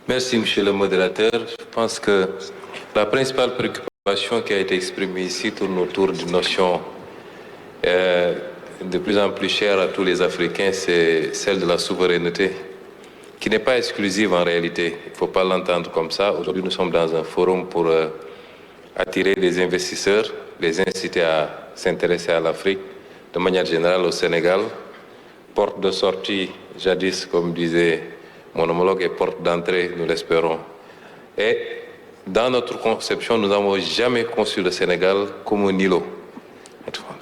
Merci, monsieur le modérateur. Je pense que la principale préoccupation qui a été exprimée ici tourne autour d'une notion de plus en plus chère à tous les Africains, c'est celle de la souveraineté, qui n'est pas exclusive en réalité. Il ne faut pas l'entendre comme ça. Aujourd'hui, nous sommes dans un forum pour attirer des investisseurs, les inciter à s'intéresser à l'Afrique, de manière générale au Sénégal. Porte de sortie, jadis, comme disait mon homologue, et porte d'entrée, nous l'espérons. Et dans notre conception, nous n'avons jamais conçu le Sénégal comme un îlot.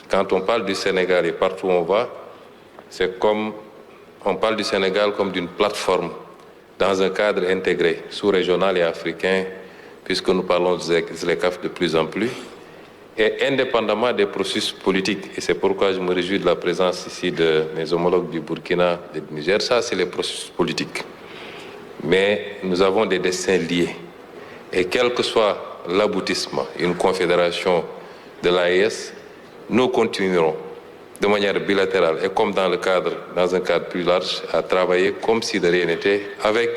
Quand on parle du Sénégal et partout où on va, c'est comme on parle du Sénégal comme d'une plateforme dans un cadre intégré, sous-régional et africain, puisque nous parlons de ZLECAf de plus en plus, et indépendamment des processus politiques. Et c'est pourquoi je me réjouis de la présence ici de mes homologues du Burkina et du Niger. Ça, c'est les processus politiques. Mais nous avons des destins liés. Et quel que soit l'aboutissement, une confédération de l'AES, nous continuerons de manière bilatérale et comme dans un cadre plus large, à travailler comme si de rien n'était avec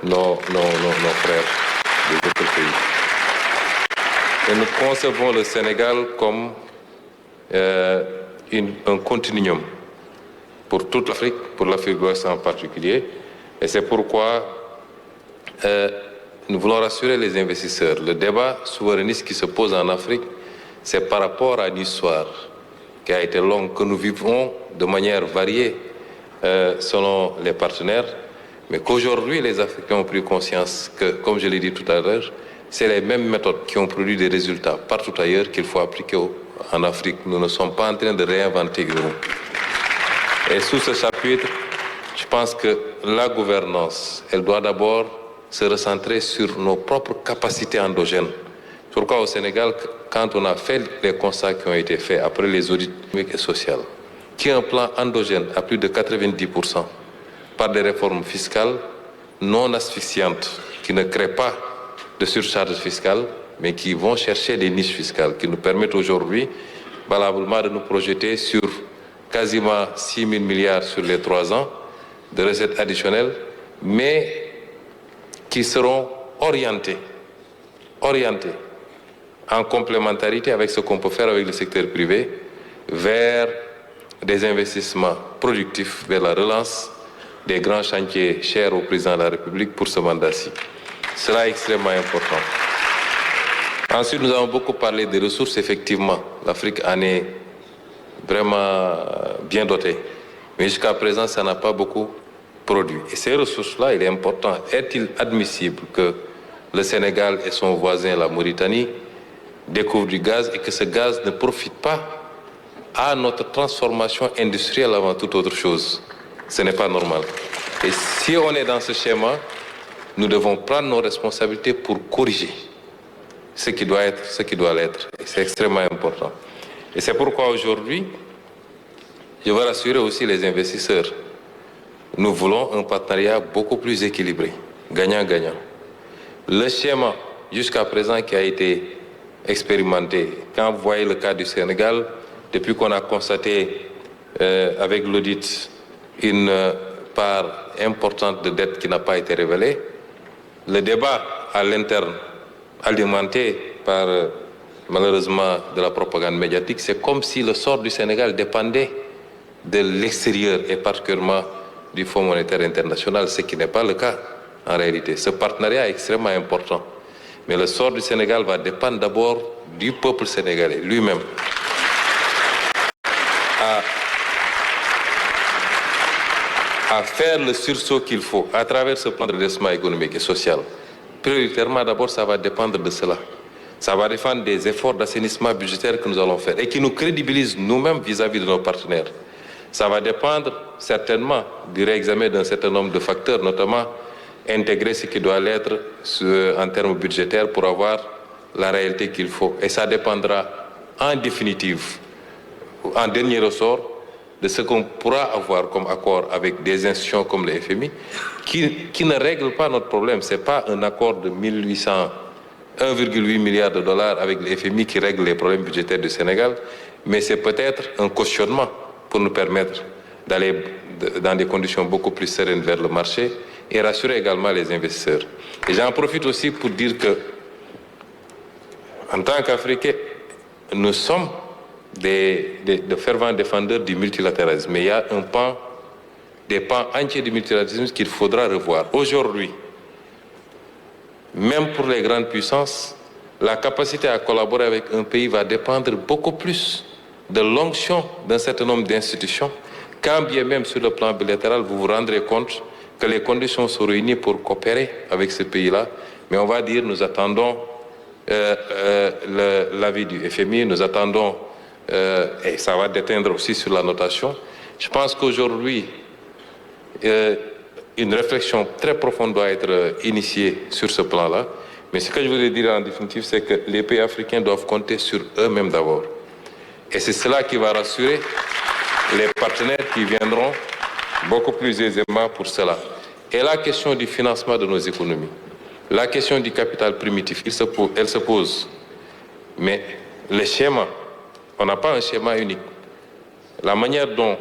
nos frères des autres pays. Et nous concevons le Sénégal comme un continuum pour toute l'Afrique, pour l'Afrique de l'Ouest en particulier. Et c'est pourquoi nous voulons rassurer les investisseurs. Le débat souverainiste qui se pose en Afrique, c'est par rapport à une histoire qui a été longue, que nous vivons de manière variée selon les partenaires, mais qu'aujourd'hui les Africains ont pris conscience que, comme je l'ai dit tout à l'heure, c'est les mêmes méthodes qui ont produit des résultats partout ailleurs qu'il faut appliquer en Afrique. Nous ne sommes pas en train de réinventer une roue. Et sous ce chapitre, je pense que la gouvernance, elle doit d'abord se recentrer sur nos propres capacités endogènes. Pourquoi au Sénégal, quand on a fait les constats qui ont été faits après les audits économiques et sociaux, qui est un plan endogène à plus de 90%, par des réformes fiscales non asphyxiantes, qui ne créent pas de surcharge fiscale, mais qui vont chercher des niches fiscales, qui nous permettent aujourd'hui, valablement, de nous projeter sur quasiment 6 000 milliards sur les 3 ans de recettes additionnelles, mais qui seront orientés en complémentarité avec ce qu'on peut faire avec le secteur privé, vers des investissements productifs, vers la relance des grands chantiers chers au président de la République pour ce mandat-ci. Cela est extrêmement important. Ensuite, nous avons beaucoup parlé des ressources. Effectivement, l'Afrique en est vraiment bien dotée. Mais jusqu'à présent, ça n'a pas beaucoup produit. Et ces ressources-là, il est important. Est-il admissible que le Sénégal et son voisin, la Mauritanie, découvrent du gaz et que ce gaz ne profite pas à notre transformation industrielle avant toute autre chose? Ce n'est pas normal. Et si on est dans ce schéma, nous devons prendre nos responsabilités pour corriger ce qui doit être, ce qui doit l'être. Et c'est extrêmement important. Et c'est pourquoi aujourd'hui, je veux rassurer aussi les investisseurs. Nous voulons un partenariat beaucoup plus équilibré, gagnant-gagnant. Le schéma jusqu'à présent qui a été expérimenté, quand vous voyez le cas du Sénégal, depuis qu'on a constaté avec l'audit une part importante de dette qui n'a pas été révélée, le débat à l'interne, alimenté par malheureusement de la propagande médiatique, c'est comme si le sort du Sénégal dépendait de l'extérieur et particulièrement du Fonds monétaire international, ce qui n'est pas le cas en réalité. Ce partenariat est extrêmement important. Mais le sort du Sénégal va dépendre d'abord du peuple sénégalais lui-même. À faire le sursaut qu'il faut à travers ce plan de redressement économique et social. Prioritairement, d'abord, ça va dépendre de cela. Ça va dépendre des efforts d'assainissement budgétaire que nous allons faire et qui nous crédibilisent nous-mêmes vis-à-vis de nos partenaires. Ça va dépendre certainement du réexamen d'un certain nombre de facteurs, notamment intégrer ce qui doit l'être en termes budgétaires pour avoir la réalité qu'il faut. Et ça dépendra en définitive, en dernier ressort, de ce qu'on pourra avoir comme accord avec des institutions comme le FMI, qui ne règlent pas notre problème. Ce n'est pas un accord de 1,8 milliard de dollars avec le FMI qui règle les problèmes budgétaires du Sénégal, mais c'est peut-être un cautionnement pour nous permettre d'aller dans des conditions beaucoup plus sereines vers le marché et rassurer également les investisseurs. Et j'en profite aussi pour dire que, en tant qu'Africains, nous sommes de fervents défendeurs du multilatéralisme. Mais il y a des pans entiers du multilatéralisme qu'il faudra revoir. Aujourd'hui, même pour les grandes puissances, la capacité à collaborer avec un pays va dépendre beaucoup plus de l'onction d'un certain nombre d'institutions, quand bien même sur le plan bilatéral, vous vous rendrez compte que les conditions sont réunies pour coopérer avec ce pays-là. Mais on va dire, nous attendons l'avis du FMI, nous attendons, et ça va déteindre aussi sur la notation. Je pense qu'aujourd'hui, une réflexion très profonde doit être initiée sur ce plan-là. Mais ce que je voudrais dire en définitive, c'est que les pays africains doivent compter sur eux-mêmes d'abord. Et c'est cela qui va rassurer les partenaires qui viendront beaucoup plus aisément pour cela. Et la question du financement de nos économies, la question du capital primitif, elle se pose. Mais le schéma, on n'a pas un schéma unique. La manière dont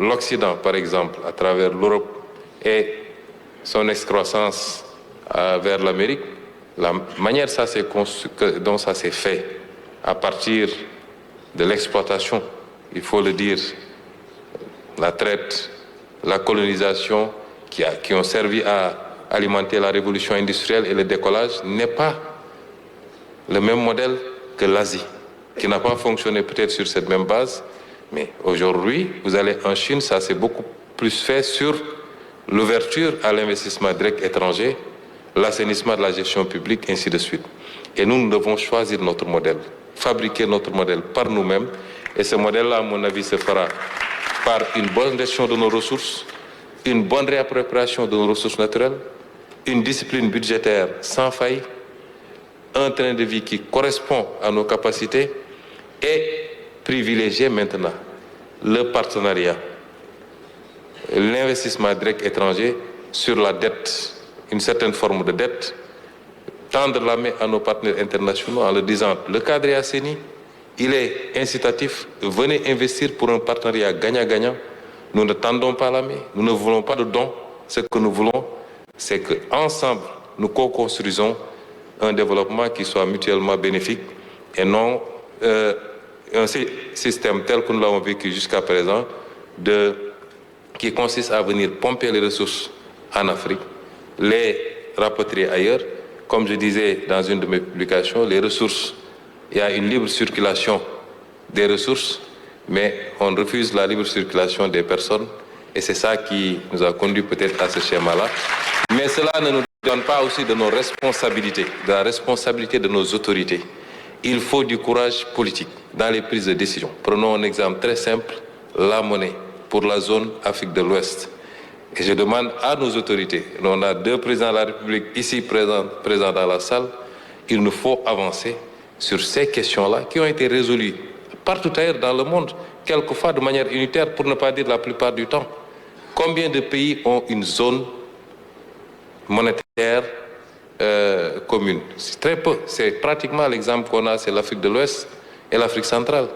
l'Occident, par exemple, à travers l'Europe et son excroissance vers l'Amérique, la manière dont ça s'est fait à partir de l'exploitation, il faut le dire, la traite, la colonisation, qui ont servi à alimenter la révolution industrielle et le décollage, n'est pas le même modèle que l'Asie, qui n'a pas fonctionné peut-être sur cette même base. Mais aujourd'hui, vous allez en Chine, ça s'est beaucoup plus fait sur l'ouverture à l'investissement direct étranger, l'assainissement de la gestion publique, ainsi de suite. Et nous devons choisir notre modèle, fabriquer notre modèle par nous-mêmes. Et ce modèle-là, à mon avis, se fera par une bonne gestion de nos ressources, une bonne réappropriation de nos ressources naturelles, une discipline budgétaire sans faille, un train de vie qui correspond à nos capacités et privilégier maintenant le partenariat, l'investissement direct étranger sur la dette, une certaine forme de dette, tendre la main à nos partenaires internationaux en leur disant le cadre est assaini, il est incitatif, venez investir pour un partenariat gagnant-gagnant. Nous ne tendons pas la main, nous ne voulons pas de dons. Ce que nous voulons, c'est qu'ensemble, nous co-construisons un développement qui soit mutuellement bénéfique et non un système tel que nous l'avons vécu jusqu'à présent, qui consiste à venir pomper les ressources en Afrique, les rapatrier ailleurs. Comme je disais dans une de mes publications, les ressources, il y a une libre circulation des ressources, mais on refuse la libre circulation des personnes. Et c'est ça qui nous a conduit peut-être à ce schéma-là. Mais cela ne nous donne pas aussi de nos responsabilités, de la responsabilité de nos autorités. Il faut du courage politique dans les prises de décision. Prenons un exemple très simple, la monnaie pour la zone Afrique de l'Ouest. Et je demande à nos autorités, on a 2 présidents de la République ici présents dans la salle, il nous faut avancer sur ces questions-là qui ont été résolues partout ailleurs dans le monde, quelquefois de manière unitaire, pour ne pas dire la plupart du temps. Combien de pays ont une zone monétaire commune? C'est très peu. C'est pratiquement l'exemple qu'on a, c'est l'Afrique de l'Ouest et l'Afrique centrale.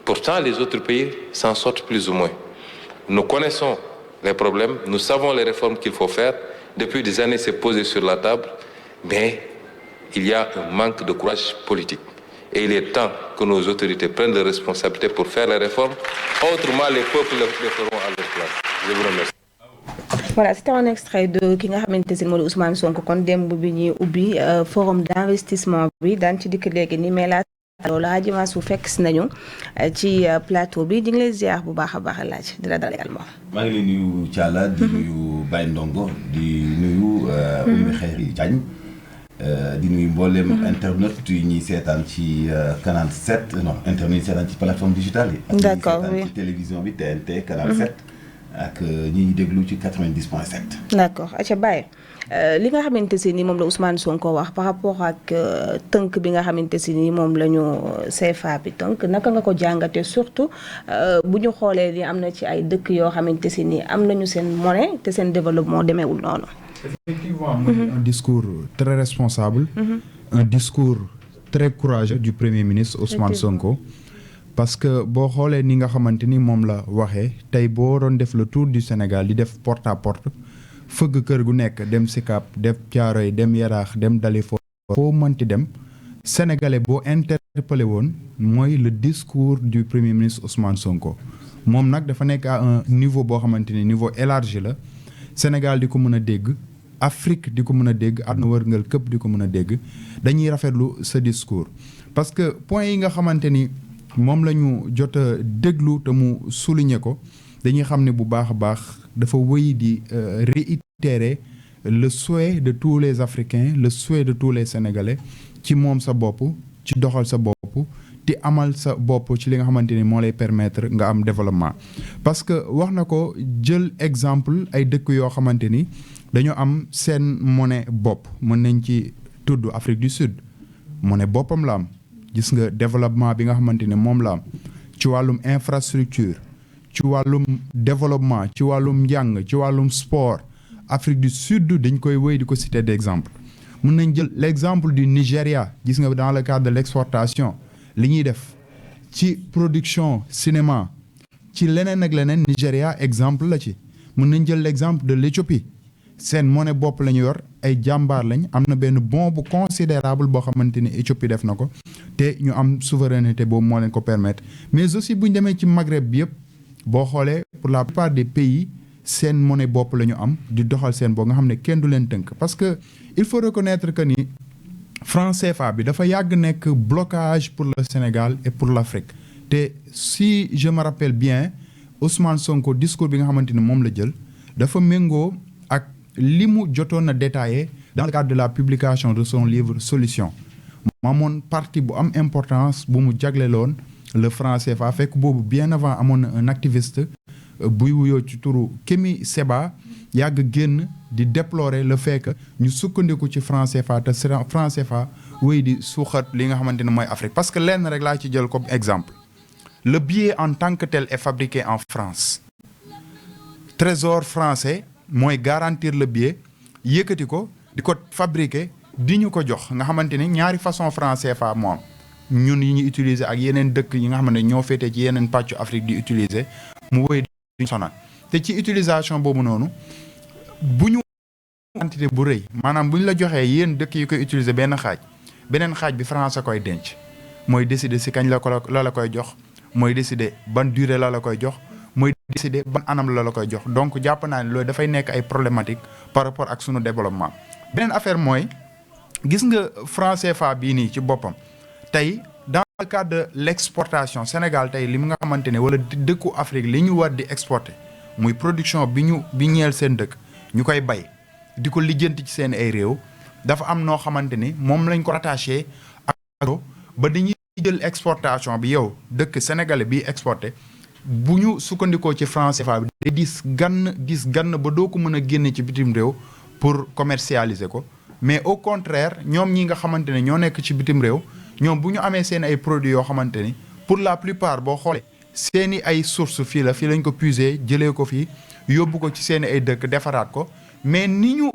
Pourtant, les autres pays s'en sortent plus ou moins. Nous connaissons les problèmes, nous savons les réformes qu'il faut faire. Depuis des années, c'est posé sur la table, mais il y a un manque de courage politique. Et il est temps que nos autorités prennent leurs responsabilités pour faire les réformes. Autrement, les peuples les feront à leur place. Je vous remercie. Voilà, c'était un extrait de ki nga xamante ne mooy Ousmane Sonko kon démb bi ñuy ubbi forum d'investissement bi daan ci dikk léegi ni mais laata loolu Hadji Mansour fekk si nañu ci plateau bi di ngi lay ziar bu baax a baax laaj di la dal également. maa ngi lay nuyu Thiala di nuyu Baye Ndongo di nuyu Oumy Khayri Diagne di nuyu mboolem internet yi ñuy seetaan ci canal 7 non internet yi seetaan ci plateforme digitale yi. D'accord, oui. ci télévision bi TNT canal 7. ak ñi ñuy déglu ci 90.7. D'accord aca Baye li nga xamante si ni moom la Ousmane Sonko wax par rapport ak tënk bi nga xamante si ni moom la ñu CFA bi tënk naka nga ko jàngate surtout bu ñu xoolee ni am na ci ay dëkk yoo xamante si ni am nañu seen monnaie te seen développement demeewul noonu. Effectivement, un discours très responsable, un discours très courageux du Premier ministre Ousmane Sonko. Parce que boo xoolee ni nga xamante ni moom la waxee tey boo doon def le tour du Sénégal di def porte à porte fëgg kër gu nekk dem Sicap dem Thiaroye dem Yaraax dem Dalifort foo mënti dem sénégalais boo interpellé woon mooy le discours du premier ministre Ousmane Sonko moom nag dafa nekk à un niveau boo xamante ni niveau élargi la Sénégal di ko mën a dégg Afrique di ko mën a dégg àdduna wërngal këpp di ko mën a dégg dañuy rafetlu ce discours parce que point yi nga xamante ni moom la ñu jot a déglu te mu souligner ko dañuy xam ne bu baax a baax dafa wëy di réitérer le souhait de tous les Africains le souhait de tous les Sénégalais ci moom sa bopp ci doxal sa bopp di amal sa bopp ci li nga xamante ni moo lay permettre nga am développement parce que wax na ko jël exemple ay dëkk yoo xamante ni dañoo am seen monnaie bopp mën nañ ci tudd Afrique du Sud monnaie boppam la am gis nga développement bi nga xamante ne moom la am ci wàllum infrastructure ci wàllum développement ci wàllum njàng ci wàllum sport Afrique du Sud dañ koy wéy di ko citer d'exemple mën nañ jël l'exemple du Nigeria gis nga dans le cadre de l'exportation li ñuy def ci production cinéma ci leneen ak leneen Nigeria exemple la ci mën nañ jël l'exemple de l'Éthiopie seen monnaie bopp la ñu yor ay jàmbaar lañ am na benn bond bu considérable boo xamante ni Éthiopie def na ko te ñu am souveraineté boobu moo leen ko permettre mais aussi bu ñu demee ci Maghreb bi yëpp boo xoolee pour la plupart des pays seen monnaie bopp la ñu am di doxal seen bopp nga xam ne kenn du leen tënk parce que il faut reconnaître que ni franc CFA bi dafa yàgg nekk blocage pour le Sénégal et pour l'Afrique te si je me rappelle bien Ousmane Sonko discours bi nga xamante ni moom la jël dafa méngoo ak li mu jotoon a détaillé dans le cadre de la publication de son livre Solution maamoon partie bu am importance bu mu jagleloon le franc CFA fekk boobu bien avant amoon na un activiste buy wuyoo ci turu Kémi Séba yàgg génn di déplorer le fait que ñu sukkandiku ci franc CFA te franc CFA wéy di suuxat li nga xamante ne mooy Afrique parce que lenn rek laa ci jël comme exemple le billet en tant que tel est fabriqué en France trésor français mooy garantir le billet yëkkati ko di ko fabriquer di ñu ko jox nga xamante ni ñaari façon franc CFA moo am ñun yi ñu utiliser ak yeneen dëkk yi nga xamante ne ñoo féetee ci yeneen pàccu Afrique di utiliser mu wéy di sonal te ci utilisation boobu noonu bu ñu quantité bu rëy maanaam bu ñu la joxee yéen dëkk yi koy utiliser benn xaaj beneen xaaj bi France koy denc mooy décider si kañ la koy jox mooy décider ban durée la koy jox mooy décider ban anam la koy jox donc jàpp naa ne loolu dafay nekk ay problématique par rapport ak sunu développement beneen affaire mooy gis nga franc CFA bii nii ci boppam tey dans le cadre de l'exportation Sénégal tey li mu nga xamante ne wala dëkku Afrique li ñu war di exporter muy production bi ñeel seen dëkk ñu koy bay di ko lijjanti ci seen ay réew dafa am noo xamante ni moom lañ ko rattaché ak ba dañuy jël exportation bi yow dëkk sénégalais bi exporté bu ñu sukkandikoo ci franc CFA bi day dis gann ba doo ko mën a génne ci bitim réew pour commercialiser ko mais au contraire ñoom ñi nga xamante ne ñoo nekk ci bitim réew ñoom bu ñu amee seen ay produits yoo xamante ni pour la plupart boo xoolee seeni ay source fii lañ ko puiser jëlee ko fii yóbbu ko ci seeni ay dëkk defaraat ko mais ni ñu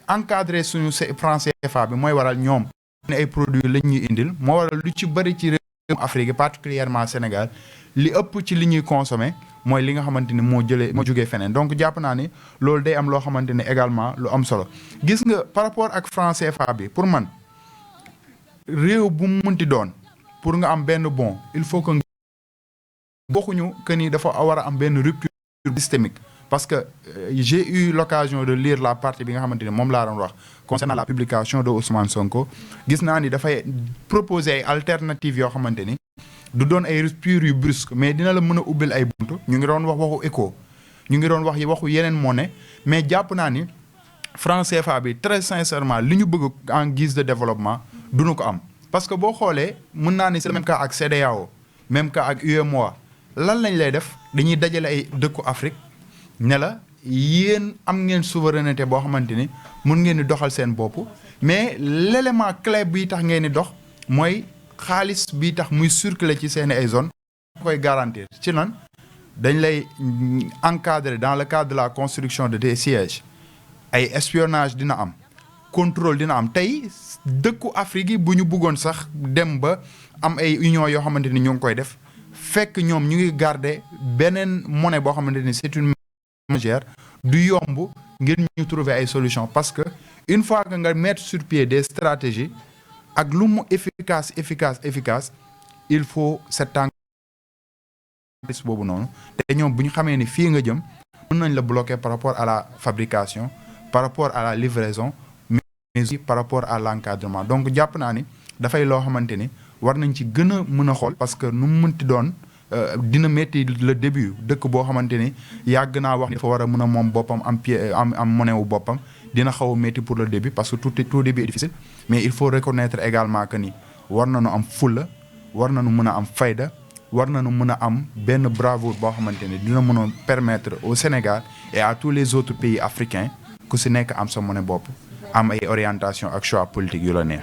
encadré suñu franc CFA bi mooy waral ñoom ay produits lañ ñuy indil moo waral lu ci bëri ci réew Afrique particulièrement Sénégal li ëpp ci li ñuy consommer mooy li nga xamante ni moo jógee feneen donc jàpp naa ni loolu day am loo xamante ni également lu am solo gis nga par rapport ak franc CFA bi pour man réew bu mu munti doon pour nga am benn bon il faut que waxuñu que ni dafa war a am benn rupture systémique parce que j'ai eu l'occasion de lire la partie bi nga xamante ni moom laa doon wax concernant la publication de Ousmane Sonko gis naa ni dafay proposer ay alternatives yoo xamante ni du doon ay rupture yu brusque mais dina la mën a ubbil ay buntu ñu ngi doon wax waxu éco ñu ngi doon wax waxu yeneen monnaie mais jàpp naa ni franc CFA bi très sincèrement li ñu bëgg en guise de développement duñu ko am parce que boo xoolee mën naa ni c'est le même cas ak CEDEAO même cas ak UEMOA lan lañ lay def dañuy dajale ay dëkku Afrique ne la yéen am ngeen souveraineté boo xamante ni mun ngeen di doxal seen bopp mais l'élément clé bi tax ngeen di dox mooy xaalis bi tax muy circuler ci seen ay zone koy garantir ci nan dañ lay encadrer dans le cadre de la construction de des sièges ay espionnage dina am contrôle dina am tey dëkku Afrique yi bu ñu bëggoon sax dem ba am ay union yoo xamante ni ñu ngi koy def fekk ñoom ñu ngi garder beneen monnaie boo xamante ni c'est une du yomb ngir ñu trouver ay solutions parce que une fois que nga mettre sur pied des stratégies ak lu mu efficace il faut cette boobu noonu te ñoom bu ñu xamee ni fii nga jëm mën nañ la bloquer par rapport à la fabrication par rapport à la livraison mais aussi par rapport à l'encadrement donc jàpp naa ni dafay loo xamante ni war nañ ci gën a mën a xool parce que nu mu mënti doon dina métti le début dëkk boo xamante ni yàgg naa wax ni dafa war a mën a moom boppam am monnaie wu boppam dina xaw a métti pour le début parce que tout début est difficile mais il faut reconnaître également que ni war nañu am fulla war nañu mën a am fayda war nañu mën a am benn bravoure boo xamante ni dina mën a permettre au Sénégal et à tous les autres pays africains ku si nekk am sa monnaie bopp am ay orientation ak choix politique yu la neex